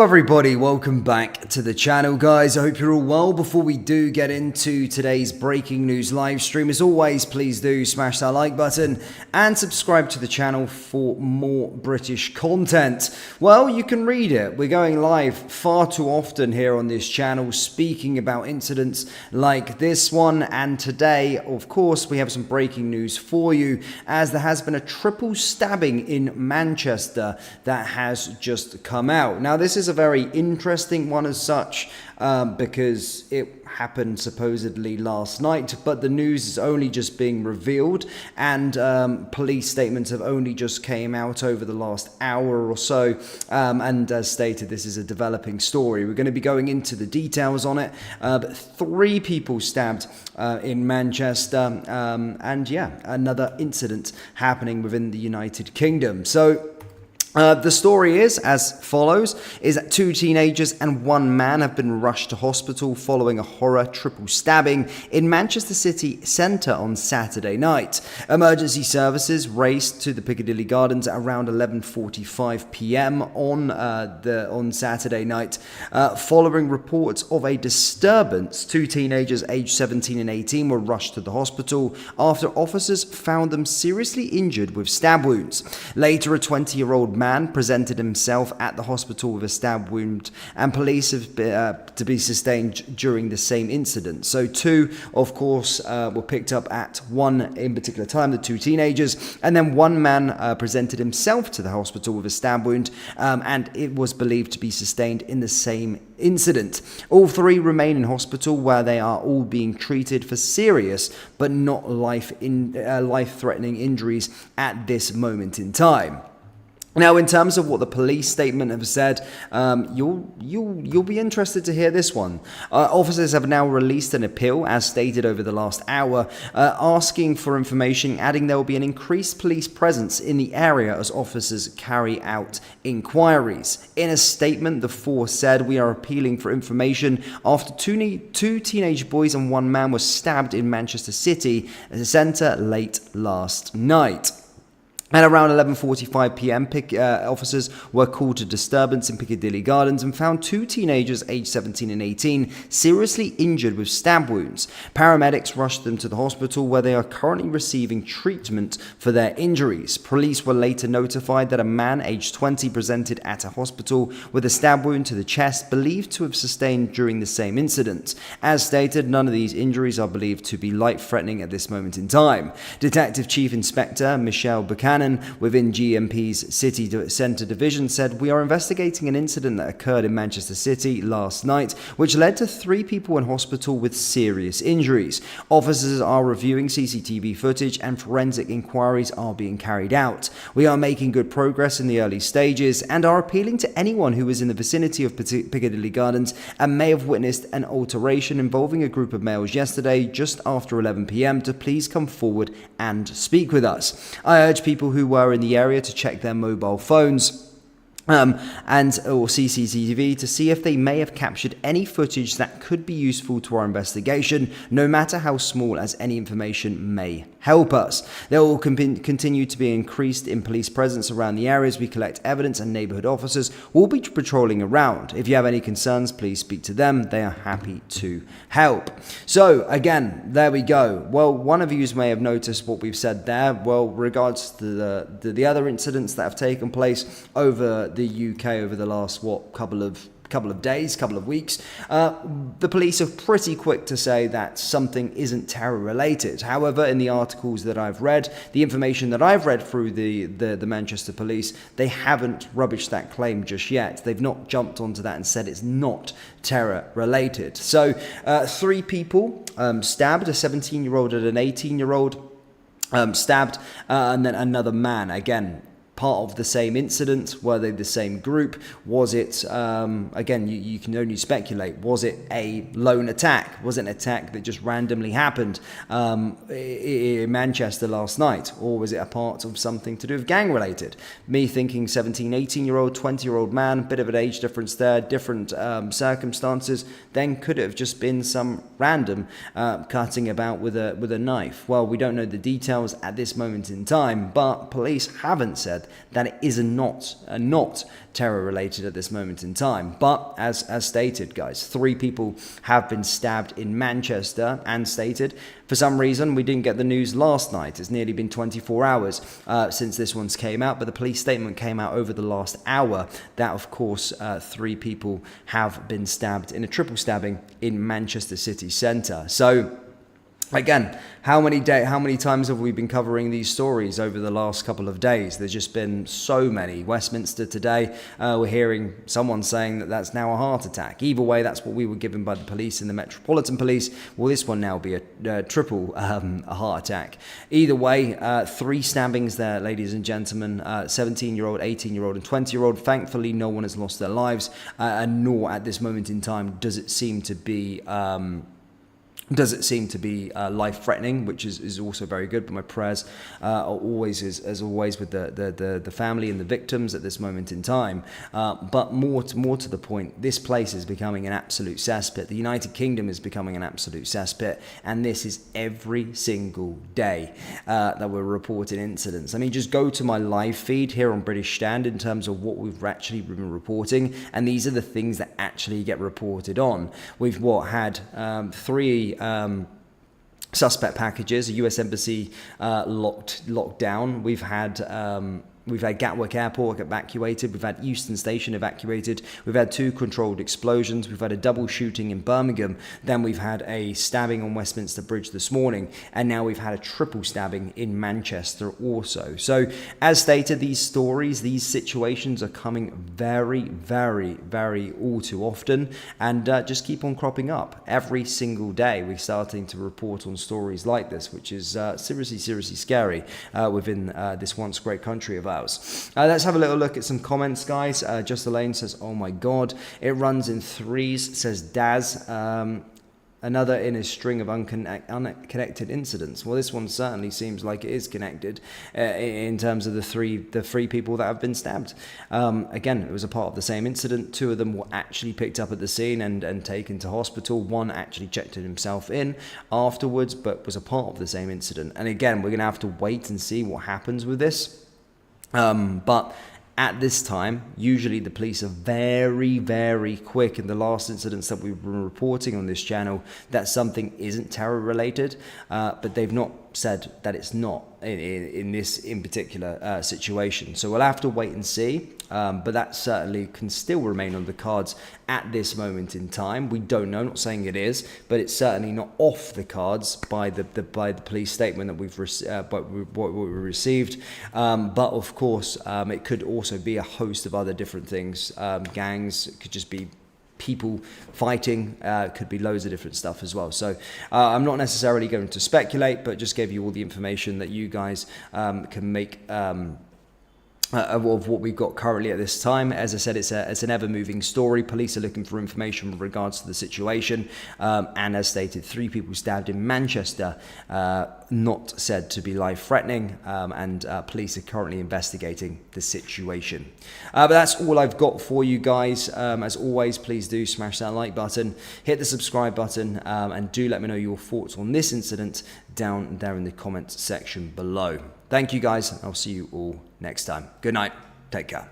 Everybody, welcome back to the channel, guys. I hope you're all well. Before we do get into today's breaking news live stream, as always, please do smash that like button and subscribe to the channel for more British content. Well, you can read it. We're going live far too often here on this channel, speaking about incidents like this one. And today, of course, we have some breaking news for you, as there has been a triple stabbing in Manchester that has just come out. Now, this is a very interesting one as such, because it happened supposedly last night, but the news is only just being revealed, and police statements have only just came out over the last hour or so, and as stated, this is a developing story. We're going to be going into the details on it, but 3 people stabbed in Manchester, and yeah, another incident happening within the United Kingdom. So the story is as follows, is that 2 teenagers and 1 man have been rushed to hospital following a horror triple stabbing in Manchester city centre on Saturday night. Emergency services raced to the Piccadilly Gardens at around 11:45 p.m. on Saturday night, following reports of a disturbance. 2 teenagers aged 17 and 18 were rushed to the hospital after officers found them seriously injured with stab wounds. Later, a 20-year-old man presented himself at the hospital with a stab wound, and police have to be sustained during the same incident. So 2, of course, were picked up at one in particular time, the 2 teenagers, and then 1 man presented himself to the hospital with a stab wound, and it was believed to be sustained in the same incident. All 3 remain in hospital, where they are all being treated for serious but not life-threatening injuries at this moment in time. Now, in terms of what the police statement have said, you'll be interested to hear this one. Officers have now released an appeal, as stated over the last hour, asking for information, adding there will be an increased police presence in the area as officers carry out inquiries. In a statement, the 4 said, "We are appealing for information after 2 teenage boys and 1 man were stabbed in Manchester city centre late last night." At around 11:45 p.m, officers were called to disturbance in Piccadilly Gardens and found 2 teenagers aged 17 and 18 seriously injured with stab wounds. Paramedics rushed them to the hospital, where they are currently receiving treatment for their injuries. Police were later notified that a man aged 20 presented at a hospital with a stab wound to the chest, believed to have sustained during the same incident. As stated, none of these injuries are believed to be life-threatening at this moment in time. Detective Chief Inspector Michelle Buchanan within GMP's City Centre Division said, "We are investigating an incident that occurred in Manchester City last night, which led to 3 people in hospital with serious injuries. Officers are reviewing CCTV footage and forensic inquiries are being carried out. We are making good progress in the early stages and are appealing to anyone who is in the vicinity of Piccadilly Gardens and may have witnessed an alteration involving a group of males yesterday just after 11 p.m. to please come forward and speak with us. I urge people who were in the area to check their mobile phones or CCTV to see if they may have captured any footage that could be useful to our investigation, no matter how small, as any information may help us. There will continue to be increased in police presence around the areas we collect evidence, and neighbourhood officers will be patrolling around. If you have any concerns, please speak to them. They are happy to help." So again, there we go. Well, one of you may have noticed what we've said there. Well, regards to the other incidents that have taken place over the UK over the last couple of days, couple of weeks, the police are pretty quick to say that something isn't terror related. However, in the articles that I've read, the information that I've read through the Manchester police, they haven't rubbished that claim just yet. They've not jumped onto that and said it's not terror related. So 3 people stabbed, a 17-year-old and an 18-year-old stabbed, and then another man, again, part of the same incident? Were they the same group? Was it, again, you can only speculate, was it a lone attack? Was it an attack that just randomly happened in Manchester last night? Or was it a part of something to do with gang related? Me thinking 17, 18-year-old, 20-year-old man, bit of an age difference there, different circumstances. Then could it have just been some random cutting about with a knife? Well, we don't know the details at this moment in time, but police haven't said that it is not terror related at this moment in time. But as stated, guys, 3 people have been stabbed in Manchester, and stated for some reason we didn't get the news last night. It's nearly been 24 hours since this one's came out, but the police statement came out over the last hour that, of course, 3 people have been stabbed in a triple stabbing in Manchester city centre. So again, how many times have we been covering these stories over the last couple of days? There's just been so many. Westminster today, we're hearing someone saying that that's now a heart attack. Either way, that's what we were given by the police and the Metropolitan Police. Will this one now be a triple a heart attack? Either way, 3 stabbings there, ladies and gentlemen. 17-year-old, 18-year-old, and 20-year-old. Thankfully, no one has lost their lives, and nor at this moment in time does it seem to be life-threatening, which is also very good. But my prayers are always, as always, with the family and the victims at this moment in time. But more to the point, this place is becoming an absolute cesspit. The United Kingdom is becoming an absolute cesspit, and this is every single day that we're reporting incidents. I mean, just go to my live feed here on British Stand in terms of what we've actually been reporting, and these are the things that actually get reported on. We've had 3 suspect packages, a US embassy locked down. We've had Gatwick Airport evacuated. We've had Euston Station evacuated. We've had 2 controlled explosions. We've had a double shooting in Birmingham. Then we've had a stabbing on Westminster Bridge this morning. And now we've had a triple stabbing in Manchester also. So as stated, these stories, these situations are coming very, very, very all too often, and just keep on cropping up. Every single day we're starting to report on stories like this, which is seriously scary within this once great country of ours. Let's have a little look at some comments, guys. Just Elaine says, oh my god, it runs in 3s, says Daz. Another in a string of unconnected incidents. Well, this one certainly seems like it is connected in terms of the three people that have been stabbed. Again, it was a part of the same incident. 2 of them were actually picked up at the scene and taken to hospital. 1 actually checked himself in afterwards, but was a part of the same incident. And again, we're going to have to wait and see what happens with this. But at this time, usually the police are very, very quick in the last incidents that we've been reporting on this channel that something isn't terror related, but they've not said that it's not in this particular situation. So we'll have to wait and see, but that certainly can still remain on the cards at this moment in time. We don't know, not saying it is, but it's certainly not off the cards by the police statement that we've what we received. But of course, it could also be a host of other different things. Gangs, it could just be people fighting, could be loads of different stuff as well. So I'm not necessarily going to speculate, but just gave you all the information that you guys can make of what we've got currently at this time. As I said, it's an ever-moving story. Police are looking for information with regards to the situation, and as stated, 3 people stabbed in Manchester, not said to be life-threatening, and police are currently investigating the situation. But that's all I've got for you guys. As always, please do smash that like button, hit the subscribe button, and do let me know your thoughts on this incident down there in the comments section below. Thank you guys. I'll see you all next time. Good night. Take care.